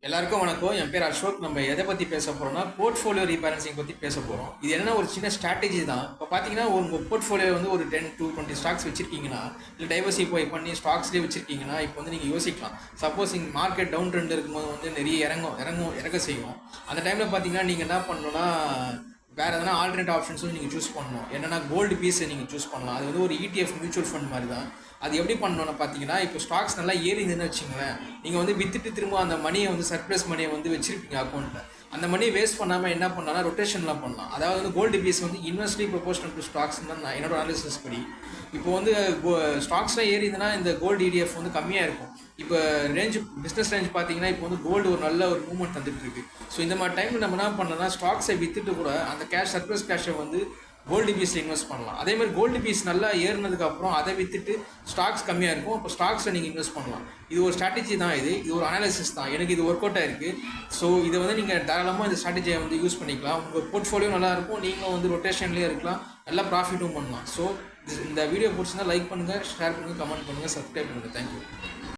எல்லாருக்கும் வணக்கம். என் பேர் அசோக். நம்ம எதை பற்றி பேச போகிறோம்னா போர்ட்ஃபோலியோ ரீபேலன்சிங் பற்றி பேச போகிறோம். இது என்ன ஒரு சின்ன ஸ்ட்ராட்டஜி தான். இப்போ பார்த்தீங்கன்னா உங்கள் போர்ட்ஃபோலியோ வந்து ஒரு 10 to 20 ஸ்டாக்ஸ் வச்சிருக்கீங்கன்னா, இல்லை டைவர்சிஃபை பண்ணி ஸ்டாக்ஸ்லேயே வச்சிருக்கீங்கன்னா, இப்போ வந்து நீங்கள் யோசிக்கலாம். சப்போஸ் இங்கே மார்க்கெட் டவுன் ட்ரெண்ட் இருக்கும்போது வந்து நிறைய இறங்க செய்யும். அந்த டைமில் பார்த்தீங்கன்னா நீங்கள் என்ன பண்ணணும்னா வேறு எதனா ஆல்டர்னேட் ஆப்ஷன்ஸும் நீங்கள் சூஸ் பண்ணணும். என்னென்னா கோல்டு பீஸை நீங்கள் சூஸ் பண்ணலாம். அது வந்து ஒரு இடிஎஃப் மியூச்சுவல் ஃபண்ட் மாதிரி தான். அது எப்படி பண்ணணும்னு பார்த்தீங்கன்னா, இப்போ ஸ்டாக்ஸ் நல்லா ஏறிதுன்னு வச்சுங்களேன், நீங்கள் வந்து வித்துட்டு திரும்ப அந்த மணியை வந்து சர்ப்ளஸ் மணியை வந்து வச்சிருப்பீங்க அக்கௌண்ட்டில். அந்த மணியை வேஸ்ட் பண்ணாமல் என்ன பண்ணலாம்னா ரொட்டேஷன்லாம் பண்ணலாம். அதாவது வந்து கோல்டு பீஸ் வந்து இன்வெஸ்ட்லி ப்ரொபோஷனல் டு ஸ்டாக்ஸ் தான் நான் என்னோட அனாலிசிஸ் படி. இப்போ வந்து ஸ்டாக்ஸ்லாம் ஏறிதுன்னா இந்த கோல்டு இடிஎஃப் வந்து கம்மியாக இருக்கும். இப்போ பிஸ்னஸ் ரேஞ்ச் பார்த்தீங்கன்னா இப்போ வந்து கோல்டு ஒரு நல்ல ஒரு மூவ்மெண்ட் வந்துட்டு இருக்கு. ஸோ இந்த மாதிரி டைமில் நம்ம என்ன பண்ணோம்னா ஸ்டாக்ஸை வித்துட்டு கூட அந்த சர்ப்ளஸ் கேஷை வந்து கோல்டு பீஸில் இன்வெஸ்ட் பண்ணலாம். அதே மாதிரி கோல்டு பீஸ் நல்லா ஏறினதுக்கப்புறம் அதை விற்றுட்டு ஸ்டாக்ஸ் கம்மியாக இருக்கும், அப்போ ஸ்டாக்ஸில் நீங்கள் இன்வெஸ்ட் பண்ணலாம். இது ஒரு ஸ்ட்ராட்டஜி தான். இது ஒரு அனாலிசிஸ் தான். எனக்கு இது ஒர்க் அவுட் ஆயிருக்கு. ஸோ இதை வந்து நீங்கள் தாராளமாக இந்த ஸ்ட்ராட்டஜியை வந்து யூஸ் பண்ணிக்கலாம். உங்கள் போர்ட்ஃபோலியோ நல்லாயிருக்கும், நீங்களும் வந்து ரொட்டேஷன்லேயே இருக்கலாம், நல்லா ப்ராஃபிட்டும் பண்ணலாம். ஸோ இந்த வீடியோ பிடிச்சிருந்தா லைக் பண்ணுங்கள், ஷேர் பண்ணுங்கள், கமெண்ட் பண்ணுங்கள், சப்ஸ்கிரைப் பண்ணுங்கள். தேங்க்யூ.